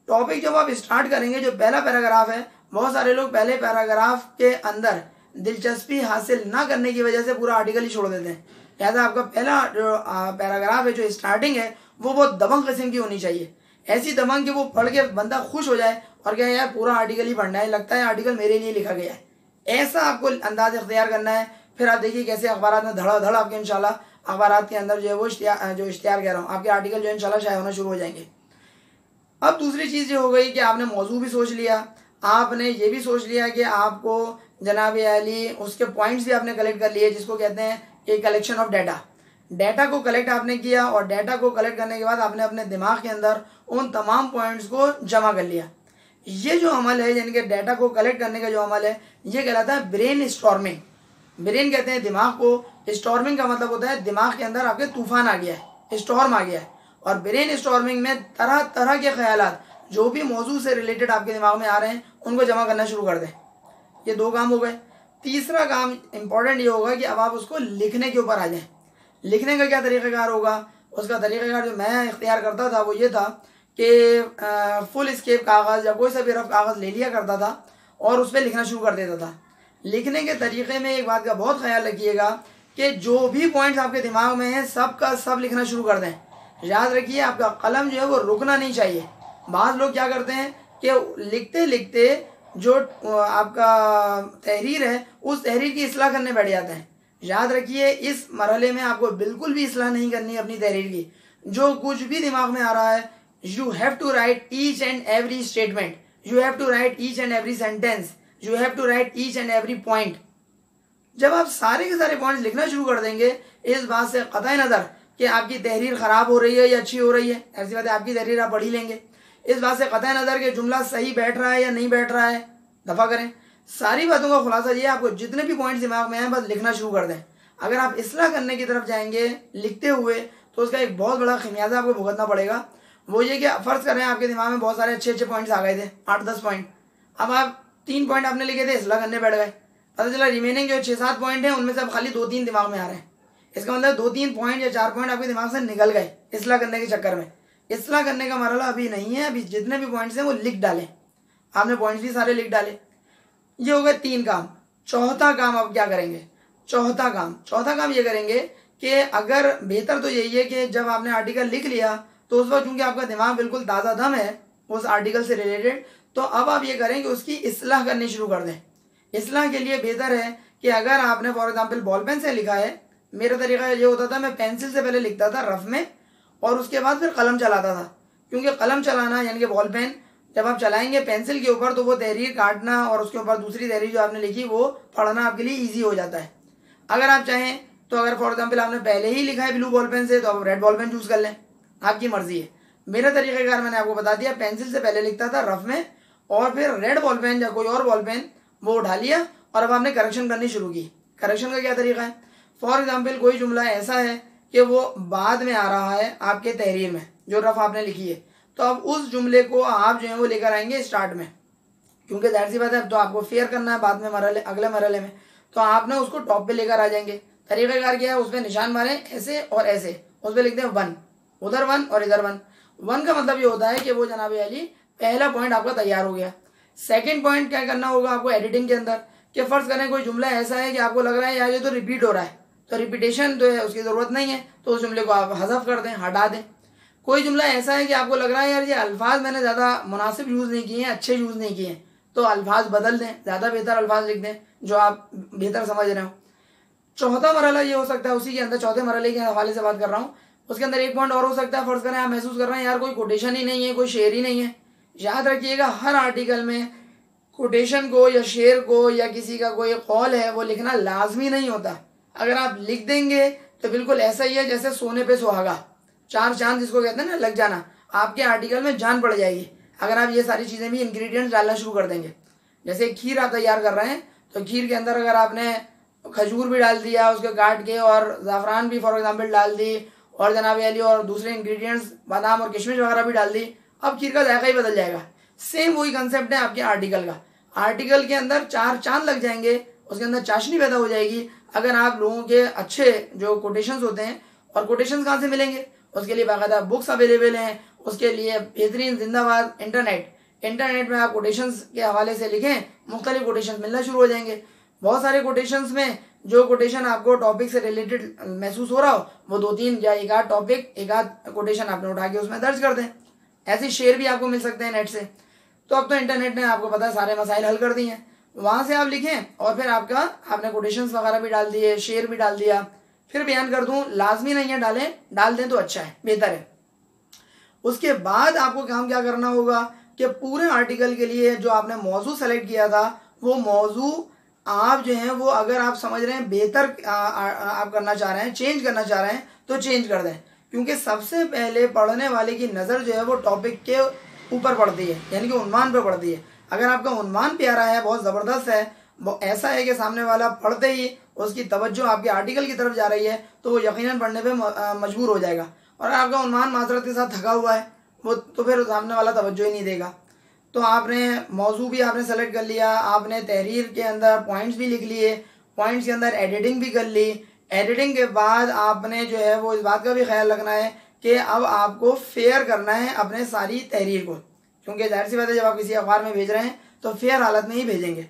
टॉपिक जब आप स्टार्ट करेंगे, जो पहला पैराग्राफ है, बहुत सारे लोग पहले पैराग्राफ के अंदर दिलचस्पी हासिल ना करने की वजह से पूरा आर्टिकल ही छोड़ देते हैं। लिहाजा आपका पहला जो पैराग्राफ है, जो स्टार्टिंग है, वो बहुत दबंग किस्म की होनी चाहिए। ऐसी दबंग कि वो पढ़ के बंदा खुश हो जाए और क्या यार पूरा आर्टिकल ही पढ़ना है, लगता है आर्टिकल मेरे लिए लिखा गया है। ऐसा आपको अंदाज इख्तियार करना है। फिर आप देखिए कैसे अखबार में धड़ाधड़ आपके इंशाल्लाह अखबार के अंदर जो है वो इश्तिहार कह रहा हूँ, आपके आर्टिकल जो है इंशाल्लाह शाये होना शुरू हो जाएंगे। अब दूसरी चीज़ ये हो गई कि आपने मौजू भी सोच लिया, आपने ये भी सोच लिया कि आपको जनाब अली उसके पॉइंट्स भी आपने कलेक्ट कर लिए, जिसको कहते हैं कि कलेक्शन ऑफ डाटा। डाटा को कलेक्ट आपने किया और डाटा को कलेक्ट करने के बाद आपने अपने दिमाग के अंदर उन तमाम पॉइंट्स को जमा कर लिया। ये जो अमल है, यानी कि डाटा को कलेक्ट करने का जो अमल है, ये कहलाता है ब्रेन स्टॉर्मिंग। ब्रेन कहते हैं दिमाग को, स्टॉर्मिंग का मतलब होता है दिमाग के अंदर आपके तूफान आ गया है, स्टॉर्म आ गया है। और ब्रेन स्टॉर्मिंग में तरह तरह के ख्यालात जो भी मौजू से रिलेटेड आपके दिमाग में आ रहे हैं उनको जमा करना शुरू कर दें। ये 2 काम हो गए। तीसरा काम इंपॉर्टेंट ये होगा कि अब आप उसको लिखने के ऊपर आ जाएं। लिखने का क्या तरीक़ाकार होगा? उसका तरीक़ाकार जो मैं इख्तियार करता था वो ये था कि फुल स्केप कागज़ या कोई सा भी रफ कागज़ ले लिया करता था और उस पर लिखना शुरू कर देता था। लिखने के तरीक़े में एक बात का बहुत ख्याल रखिएगा कि जो भी पॉइंट्स आपके दिमाग में हैं सब का सब लिखना शुरू कर दें। याद रखिए आपका कलम जो है वो रुकना नहीं चाहिए। बाज़ लोग क्या करते हैं कि लिखते लिखते जो आपका तहरीर है उस तहरीर की इस्लाह करने बैठ जाते हैं। याद रखिए इस मरहले में आपको बिल्कुल भी इस्लाह नहीं करनी है अपनी तहरीर की। जो कुछ भी दिमाग में आ रहा है, you have to write each and every statement, you have to write each and every sentence, you have to write each and every point. जब आप सारे के सारे पॉइंट्स लिखना शुरू कर देंगे, इस बात से कतई नज़र कि आपकी तहरीर ख़राब हो रही है या अच्छी हो रही है, ऐसी बात है आपकी तहरीर आप पढ़ ही लेंगे। इस बात से कतई नज़र कि जुमला सही बैठ रहा है या नहीं बैठ रहा है, दफ़ा करें। सारी बातों का खुलासा ये, आपको जितने भी पॉइंट्स दिमाग में हैं बस लिखना शुरू कर दें। अगर आप इस्लाह करने की तरफ जाएंगे लिखते हुए तो उसका एक बहुत बड़ा खमियाजा आपको भुगतना पड़ेगा। वो ये कि फ़र्ज़ करें आपके दिमाग में बहुत सारे अच्छे अच्छे पॉइंट्स आ गए थे, 8-10 पॉइंट। अब आप 3 पॉइंट आपने लिखे थे, इस्लाह करने बैठ गए, पता चला रिमेनिंग जो 6-7 पॉइंट हैं उनमें से अब खाली 2-3 दिमाग में आ रहे हैं। इसका मतलब 2-3 पॉइंट या 4 पॉइंट आपके दिमाग से निकल गए इस्लाह करने के चक्कर में। इस्लाह करने का मरहला अभी नहीं है, अभी जितने भी पॉइंट्स हैं वो लिख डालें। आपने पॉइंट्स भी सारे लिख डाले। ये हो गए 3 काम। चौथा काम अब क्या करेंगे? चौथा काम ये करेंगे कि अगर बेहतर तो यही है कि जब आपने आर्टिकल लिख लिया तो उस वक्त चूंकि आपका दिमाग बिल्कुल ताज़ा दम है उस आर्टिकल से रिलेटेड, तो अब आप ये करें कि उसकी इस्लाह करनी शुरू कर दें। इस्लाह के लिए बेहतर है कि अगर आपने फॉर एग्जाम्पल बॉल पेन से लिखा है, मेरा तरीका ये होता था मैं पेंसिल से पहले लिखता था रफ में और उसके बाद फिर कलम चलाता था। क्योंकि कलम चलाना यानी कि बॉल पेन जब आप चलाएंगे पेंसिल के ऊपर तो वो तहरीर काटना और उसके ऊपर दूसरी तहरीर जो आपने लिखी वो पढ़ना आपके लिए ईजी हो जाता है। अगर आप चाहें तो अगर फॉर एग्जाम्पल आपने पहले ही लिखा है ब्लू बॉल पेन से तो आप रेड बॉल पेन चूज़ कर लें, आपकी मर्जी है। मेरा तरीक़ाकार मैंने आपको बता दिया, पेंसिल से पहले लिखता था रफ में और फिर रेड बॉल पेन या कोई और बॉल पेन वो उठा लिया और अब आपने करेक्शन करनी शुरू की। करेक्शन का क्या तरीका है? फॉर एग्जाम्पल कोई जुमला ऐसा है कि वो बाद में आ रहा है आपके तहरीर में जो रफ आपने लिखी है, तो अब उस जुमले को आप जो है वो लेकर आएंगे स्टार्ट में, क्योंकि जाहिर सी बात है तो आपको फेयर करना है बाद में मरहले अगले मरहले में, तो आपने उसको टॉप पे लेकर आ जाएंगे। तरीक़ाकार क्या है? उस पर निशान मारें ऐसे और ऐसे, उस पर लिख दें 1, उधर 1 और इधर 1। 1 का मतलब ये होता है कि वो जनाब अली पहला पॉइंट आपका तैयार हो गया। सेकेंड पॉइंट क्या करना होगा आपको एडिटिंग के अंदर कि फ़र्ज़ करें कोई जुमला ऐसा है कि आपको लग रहा है यार ये तो रिपीट हो रहा है, तो रिपीटेशन तो है उसकी ज़रूरत नहीं है, तो उस जुमले को आप हज़फ कर दें, हटा दें। कोई जुमला ऐसा है कि आपको लग रहा है यार ये अल्फाज मैंने ज़्यादा मुनासिब यूज़ नहीं किए हैं, अच्छे यूज़ नहीं किए हैं, तो अल्फाज बदल दें, ज़्यादा बेहतर अल्फाज लिख दें जो आप बेहतर समझ रहे हो। चौथा मरहला ये हो सकता है, उसी के अंदर चौथे मरहले के हवाले से बात कर रहा हूँ, उसके अंदर एक पॉइंट और हो सकता है। फ़र्ज़ करें आप महसूस कर रहे हैं यार कोई कोटेशन ही नहीं है, कोई शेर ही नहीं है। याद रखिएगा हर आर्टिकल में कोटेशन को या शेर को या किसी का कोई कौल है वो लिखना लाजमी नहीं होता। अगर आप लिख देंगे तो बिल्कुल ऐसा ही है जैसे सोने पे सुहागा, 4 चांद जिसको कहते हैं ना लग जाना, आपके आर्टिकल में जान पड़ जाएगी अगर आप ये सारी चीज़ें भी इंग्रेडिएंट्स डालना शुरू कर देंगे। जैसे खीर आप तैयार कर रहे हैं तो खीर के अंदर अगर आपने खजूर भी डाल दिया उसके काट के, और ज़ाफ़रान भी फॉर एग्जांपल डाल दी, और जनाब अली और दूसरे इंग्रेडिएंट्स बादाम और किशमिश वगैरह भी डाल दी, अब खीर का जायका ही बदल जाएगा। सेम वही कंसेप्ट है आपके आर्टिकल का। आर्टिकल के अंदर 4 चांद लग जाएंगे, उसके अंदर चाशनी पैदा हो जाएगी अगर आप लोगों के अच्छे जो कोटेशंस होते हैं। और कोटेशंस कहाँ से मिलेंगे? उसके लिए बाकायदा बुक्स अवेलेबल हैं, उसके लिए बेहतरीन जिंदाबाद इंटरनेट में आप कोटेशंस के हवाले से लिखें, मुख्तलिफ कोटेशंस मिलना शुरू हो जाएंगे। बहुत सारे कोटेशंस में जो कोटेशन आपको टॉपिक से रिलेटेड महसूस हो रहा हो वो 2-3 या एक आध टॉपिक, एक आध कोटेशन आपने उठा के उसमें दर्ज कर दें। ऐसे शेयर भी आपको मिल सकते हैं नेट से। तो अब तो इंटरनेट ने आपको पता है सारे मसाइल हल कर दिए हैं, वहाँ से आप लिखें और फिर आपने कोटेशंस वगैरह भी डाल दिए, शेयर भी डाल दिया। फिर बयान कर दूं, लाजमी नहीं है डाल दें तो अच्छा है, बेहतर है। उसके बाद आपको काम क्या करना होगा कि पूरे आर्टिकल के लिए जो आपने मौजू सेलेक्ट किया था वो मौजू आप जो है वो अगर आप समझ रहे हैं बेहतर आप करना चाह रहे हैं, चेंज करना चाह रहे हैं तो चेंज कर दें। क्योंकि सबसे पहले पढ़ने वाले की नज़र जो है वो टॉपिक के ऊपर पड़ती है, यानी कि उन्वान पे पड़ती है। अगर आपका उन्वान प्यारा है, बहुत ज़बरदस्त है, ऐसा है कि सामने वाला पढ़ते ही उसकी तवज्जो आपके आर्टिकल की तरफ जा रही है तो वो यकीनन पढ़ने पे मजबूर हो जाएगा। और आपका उन्वान माजरत के साथ थका हुआ है वो तो फिर सामने वाला तवज्जो ही नहीं देगा। तो आपने मौजू भी आपने सेलेक्ट कर लिया, आपने तहरीर के अंदर पॉइंट्स भी लिख लिए, पॉइंट्स के अंदर एडिटिंग भी कर ली। एडिटिंग के बाद आपने जो है वो इस बात का भी ख्याल रखना है कि अब आपको फेयर करना है अपने सारी तहरीर को, क्योंकि जाहिर सी बात है जब आप किसी अखबार में भेज रहे हैं तो फेयर हालत में ही भेजेंगे।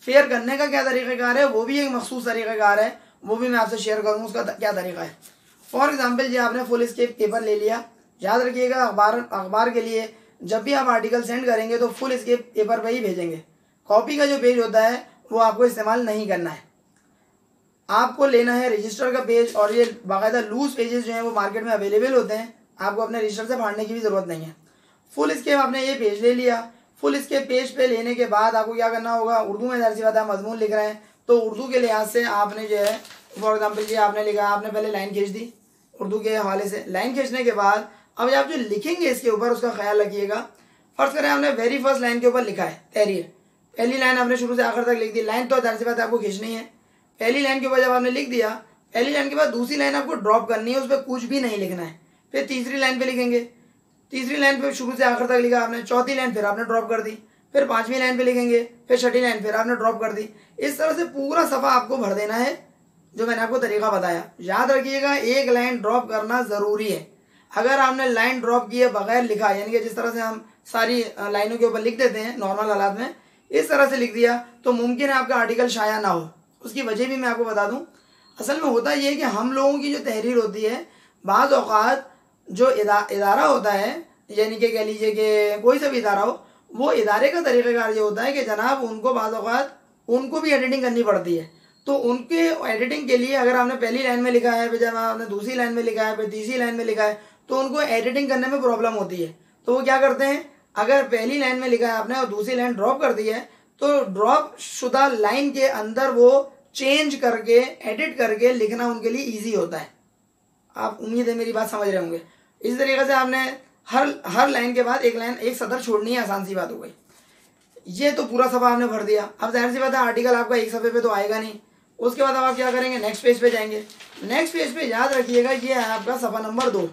फेयर करने का क्या तरीक़ाकार है वो भी एक मखसूस तरीक़ाकार है, वो भी मैं आपसे शेयर करूँगा उसका क्या तरीका है। फॉर एग्जाम्पल जी आपने फुल स्केप पेपर ले लिया। याद रखिएगा अखबार के लिए जब भी आप आर्टिकल सेंड करेंगे तो फुल स्केप पेपर पर ही भेजेंगे। कॉपी का जो पेज होता है वो आपको इस्तेमाल नहीं करना है। आपको लेना है रजिस्टर का पेज, और ये बाकायदा लूज पेजेस जो हैं वो मार्केट में अवेलेबल होते हैं, आपको अपने रजिस्टर से फाड़ने की भी ज़रूरत नहीं है। फुल स्केप आपने ये पेज ले लिया। फुल स्केप पेज पे लेने के बाद आपको क्या करना होगा, उर्दू में जाहिर सी बात है मजमून लिख रहे हैं तो उर्दू के लिहाज से आपने जो है फॉर एग्जाम्पल ये आपने लिखा, आपने पहले लाइन खींच दी उर्दू के हवाले से। लाइन खींचने के बाद अब आप जो लिखेंगे इसके ऊपर उसका ख्याल रखिएगा। फर्ज करें आपने वेरी फर्स्ट लाइन के ऊपर लिखा है तहरीर, पहली लाइन आपने शुरू से आखिर तक लिख दी। लाइन तो जाहिर सी बात है आपको खींचनी है। पहली लाइन के ऊपर जब आपने लिख दिया, पहली लाइन के बाद दूसरी लाइन आपको ड्रॉप करनी है, उस पर कुछ भी नहीं लिखना है। फिर तीसरी लाइन पे लिखेंगे, तीसरी लाइन पे शुरू से आखिर तक लिखा आपने, चौथी लाइन फिर आपने ड्रॉप कर दी, फिर पांचवी लाइन पे लिखेंगे, फिर छठी लाइन फिर आपने ड्रॉप कर दी। इस तरह से पूरा सफ़ा आपको भर देना है जो मैंने आपको तरीका बताया। याद रखिएगा एक लाइन ड्रॉप करना ज़रूरी है। अगर आपने लाइन ड्रॉप किए बगैर लिखा, यानी कि जिस तरह से हम सारी लाइनों के ऊपर लिख देते हैं नॉर्मल हालात में, इस तरह से लिख दिया तो मुमकिन है आपका आर्टिकल शाया ना हो। उसकी वजह भी मैं आपको बता दूं। असल में होता ये है कि हम लोगों की जो तहरीर होती है, बाज़ औक़ात जो इदारा होता है, यानी कि कह लीजिए कि कोई सा भी इदारा हो, वो इदारे का तरीक़ाकार ये होता है कि जनाब उनको बाज़ औक़ात उनको भी एडिटिंग करनी पड़ती है। तो उनके एडिटिंग के लिए अगर आपने पहली लाइन में लिखा है, फिर जब आपने दूसरी लाइन में लिखा है, फिर तीसरी लाइन में लिखा है, तो उनको एडिटिंग करने में प्रॉब्लम होती है। तो वो क्या करते हैं, अगर पहली लाइन में लिखा है आपने और दूसरी लाइन ड्रॉप कर दी है तो ड्रॉप शुदा लाइन के अंदर वो चेंज करके एडिट करके लिखना उनके लिए ईजी होता है। आप उम्मीद है मेरी बात समझ रहे होंगे। इस तरीके से आपने हर लाइन के बाद एक सतर छोड़नी है, आसान सी बात हो गई। ये तो पूरा सफ़ा आपने भर दिया। अब जाहिर सी बात है आर्टिकल आपका एक सफ़े पे तो आएगा नहीं। उसके बाद अब आप क्या करेंगे, नेक्स्ट पेज पे जाएंगे। नेक्स्ट पेज पे याद रखिएगा ये है आपका सफ़ा नंबर 2।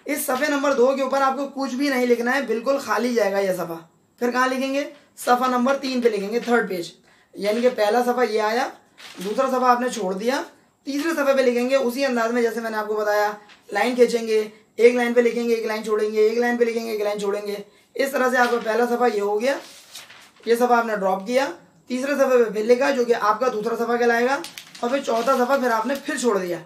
इस सफ़े नंबर 2 के ऊपर आपको कुछ भी नहीं लिखना है, बिल्कुल खाली जाएगा यह सफ़ा। फिर कहाँ लिखेंगे, सफ़ा नंबर 3 पे लिखेंगे, थर्ड पेज। यानी कि पहला सफ़ा ये आया, दूसरा सफ़ा आपने छोड़ दिया, तीसरे सफ़े पे लिखेंगे उसी अंदाज में जैसे मैंने आपको बताया। लाइन खींचेंगे, एक लाइन पे लिखेंगे, एक लाइन छोड़ेंगे, एक लाइन पे लिखेंगे, एक लाइन छोड़ेंगे। इस तरह से आपका पहला सफ़ा ये हो गया, ये सफ़ा आपने ड्रॉप किया, तीसरे सफ़े पे फिर लिखा जो कि आपका दूसरा सफ़ा कहलाएगा, और फिर चौथा सफ़ा फिर आपने फिर छोड़ दिया।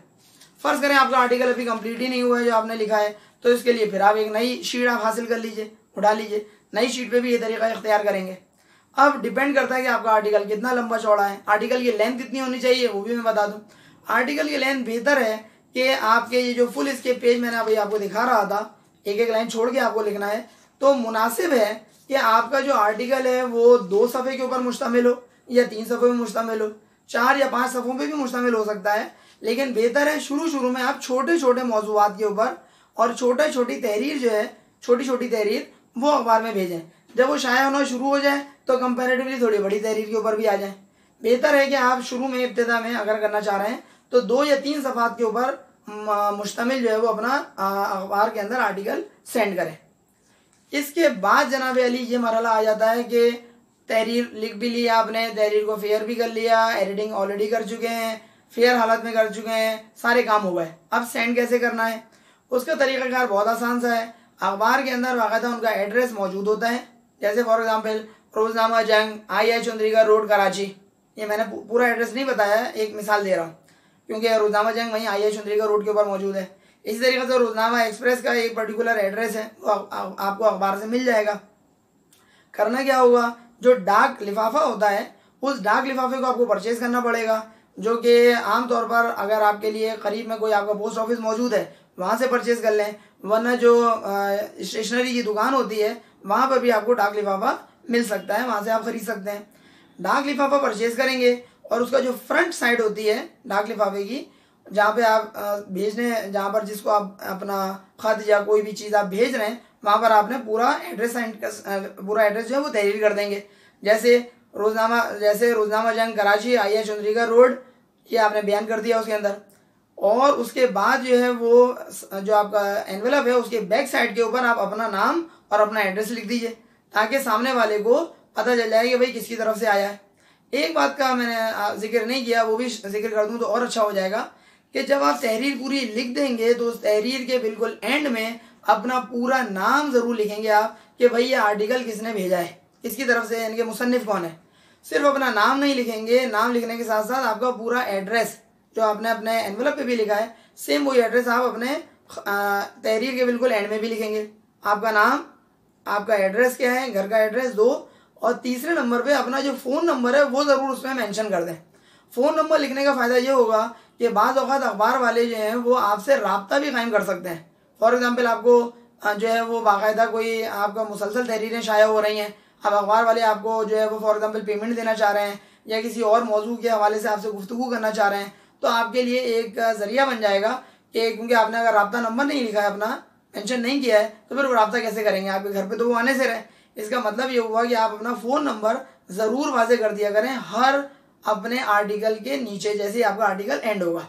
फ़र्ज़ करें आपका आर्टिकल अभी कंप्लीट ही नहीं हुआ है जो आपने लिखा है, तो इसके लिए फिर आप एक नई शीट आप हासिल कर लीजिए, उठा लीजिए। नई शीट पे भी ये तरीका इख्तियार करेंगे। अब डिपेंड करता है कि आपका आर्टिकल कितना लंबा चौड़ा है, आर्टिकल की लेंथ कितनी होनी चाहिए वो भी मैं बता दूं। आर्टिकल की लेंथ बेहतर है कि आपके ये जो फुल स्केप पेज मैंने अभी आपको दिखा रहा था, एक एक लाइन छोड़ के आपको लिखना है, तो मुनासिब है कि आपका जो आर्टिकल है वो 2 सफ़े के ऊपर मुश्तमिल हो या 3 सफ़े में मुश्तमिल हो, 4 या 5 सफ़ों पे भी मुश्तमिल हो सकता है। लेकिन बेहतर है शुरू शुरू में आप छोटे छोटे मौजूआत के ऊपर और छोटी छोटी तहरीर जो है, छोटी छोटी तहरीर वो अखबार में भेजें। जब वो शाया होना शुरू हो जाए तो कंपैरेटिवली थोड़ी बड़ी तहरीर के ऊपर भी आ जाए। बेहतर है कि आप शुरू में इब्तिदा में अगर करना चाह रहे हैं तो 2 या 3 सफ़हात के ऊपर मुश्तमिल जो है वो अपना अखबार के अंदर आर्टिकल सेंड करें। इसके बाद जनाब अली ये मरहला आ जाता है कि तहरीर लिख भी लिया आपने, तहरीर को फेयर भी कर लिया, एडिटिंग ऑलरेडी कर चुके हैं, फेयर हालत में कर चुके हैं, सारे काम हो गए। अब सेंड कैसे करना है? उसका तरीक़ाकार बहुत आसान सा है। अखबार के अंदर बाकायदा उनका एड्रेस मौजूद होता है। जैसे फॉर एग्जांपल रोज़नामा जंग, आई चंद्रिका रोड कराची, ये मैंने पूरा एड्रेस नहीं बताया है, एक मिसाल दे रहा हूँ क्योंकि रोज़नामा जंग वहीं आई चंद्रिका रोड के ऊपर मौजूद है। इसी तरीके से रोज़नामा एक्सप्रेस का एक पर्टिकुलर एड्रेस है, वो आपको अखबार से मिल जाएगा। करना क्या होगा, जो डाक लिफाफा होता है उस डाक लिफाफे को आपको परचेज़ करना पड़ेगा, जो कि आमतौर पर अगर आपके लिए करीब में कोई आपका पोस्ट ऑफिस मौजूद है वहाँ से परचेज़ कर लें, वरना जो स्टेशनरी की दुकान होती है वहाँ पर भी आपको डाक लिफाफा मिल सकता है, वहाँ से आप ख़रीद सकते हैं। डाक लिफाफा परचेज़ करेंगे और उसका जो फ्रंट साइड होती है डाक लिफाफे की, जहाँ पे आप भेजने, जहाँ पर जिसको आप अपना खत या कोई भी चीज़ आप भेज रहे हैं वहाँ पर आपने पूरा एड्रेस जो है वो तहरीर कर देंगे। जैसे रोज़नामा जंग कराची आई चंद्रिका रोड, ये आपने बयान कर दिया उसके अंदर। और उसके बाद जो है वो जो आपका एनवेलप है उसके बैक साइड के ऊपर आप अपना नाम और अपना एड्रेस लिख दीजिए ताकि सामने वाले को पता चल जाए कि भाई किसकी तरफ से आया है। एक बात का मैंने जिक्र नहीं किया, वो भी जिक्र कर दूं तो और अच्छा हो जाएगा कि जब आप तहरीर पूरी लिख देंगे तो उस तहरीर के बिल्कुल एंड में अपना पूरा नाम ज़रूर लिखेंगे आप कि भाई ये आर्टिकल किसने भेजा है, किसकी तरफ से, इनके मुसन्निफ कौन है। सिर्फ अपना नाम नहीं लिखेंगे, नाम लिखने के साथ साथ आपका पूरा एड्रेस जो आपने अपने एनवेलप पे भी लिखा है सेम वही एड्रेस आप अपने तहरीर के बिल्कुल एंड में भी लिखेंगे। आपका नाम, आपका एड्रेस क्या है, घर का एड्रेस 2, और तीसरे नंबर पे अपना जो फ़ोन नंबर है वो ज़रूर उसमें मेंशन कर दें। फ़ोन नंबर लिखने का फ़ायदा ये होगा कि बाज़ औक़ात अखबार वाले जो हैं वो आपसे रब्ता भी कायम कर सकते हैं। फॉर एग्ज़ाम्पल आपको जो है वो बाकायदा कोई आपका मुसलसल तहरीरें शाया हो रही हैं, अब अखबार वाले आपको जो है वो फॉर एग्ज़ाम्पल पेमेंट देना चाह रहे हैं या किसी और मौजू के हवाले से आपसे गुफ्तगू करना चाह रहे हैं, तो आपके लिए एक ज़रिया बन जाएगा कि क्योंकि आपने अगर रब्ता नंबर नहीं लिखा है, अपना मेंशन नहीं किया है, तो फिर वो रब्ता कैसे करेंगे आपके घर पे, तो वो आने से रहे। इसका मतलब ये हुआ कि आप अपना फ़ोन नंबर ज़रूर वाज़े कर दिया करें हर अपने आर्टिकल के नीचे जैसे आपका आर्टिकल एंड होगा।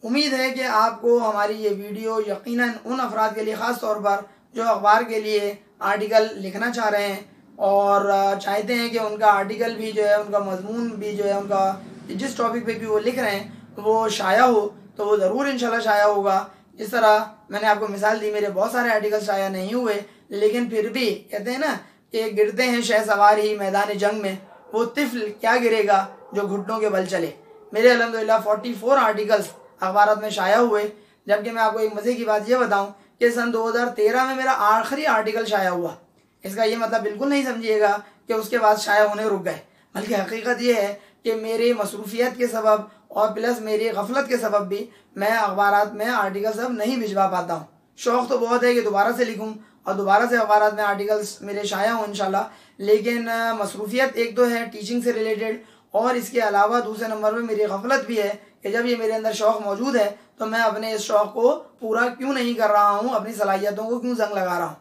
उम्मीद है कि आपको हमारी ये वीडियो यकीनन उन अफराद के लिए ख़ास तौर पर जो अखबार के लिए आर्टिकल लिखना चाह रहे हैं और चाहते हैं कि उनका आर्टिकल भी जो है, उनका मजमून भी जो है, उनका जिस टॉपिक पे भी वो लिख रहे हैं वो शाया हो, तो वो ज़रूर इंशाल्लाह शाया होगा। जिस तरह मैंने आपको मिसाल दी, मेरे बहुत सारे आर्टिकल शाया नहीं हुए, लेकिन फिर भी कहते हैं ना कि गिरते हैं शहसवार ही मैदान जंग में, वो तिफ़्ल क्या गिरेगा जो घुटनों के बल चले। मेरे अल्हम्दुलिल्लाह 44 आर्टिकल्स अखबारात में शाया हुए, जबकि मैं आपको एक मज़े की बात ये बताऊं कि सन 2013 में मेरा आखिरी आर्टिकल शाया हुआ। इसका ये मतलब बिल्कुल नहीं समझिएगा कि उसके बाद शाया होने रुक गए, बल्कि हकीकत ये है कि मेरी मसरूफियत के सबब और प्लस मेरी गफलत के सबब भी मैं अखबारात में आर्टिकल सब नहीं भिजवा पाता हूँ। शौक़ तो बहुत है कि दोबारा से लिखूँ और दोबारा से अखबारात में आर्टिकल्स मेरे शाया हों इंशाल्लाह, लेकिन मसरूफियत एक तो है टीचिंग से रिलेटेड, और इसके अलावा दूसरे नंबर पर मेरी गफलत भी है कि जब ये मेरे अंदर शौक़ मौजूद है तो मैं अपने इस शौक़ को पूरा क्यों नहीं कर रहा हूँ, अपनी सलाहियतों को क्यों जंग लगा रहा हूँ।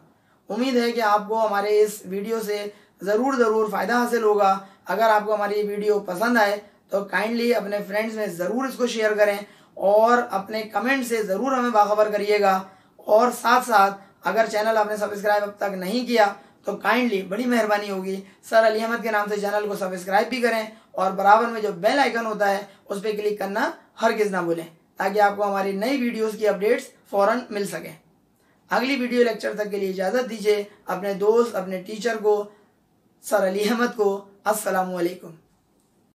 उम्मीद है कि आपको हमारे इस वीडियो से ज़रूर फ़ायदा हासिल होगा। अगर आपको हमारी ये वीडियो पसंद आए तो काइंडली अपने फ्रेंड्स में ज़रूर इसको शेयर करें और अपने कमेंट से ज़रूर हमें बाखबर करिएगा। और साथ साथ अगर चैनल आपने सब्सक्राइब अब तक नहीं किया तो काइंडली बड़ी मेहरबानी होगी सर अली अहमद के नाम से चैनल को सब्सक्राइब भी करें और बराबर में जो बेल आइकन होता है उस पर क्लिक करना हरगिज़ ना भूलें, ताकि आपको हमारी नई वीडियोस की अपडेट्स फ़ौरन मिल सकें। अगली वीडियो लेक्चर तक के लिए इजाज़त दीजिए। अपने दोस्त, अपने टीचर को, सर अली अहमद को, अस्सलामु अलैकुम।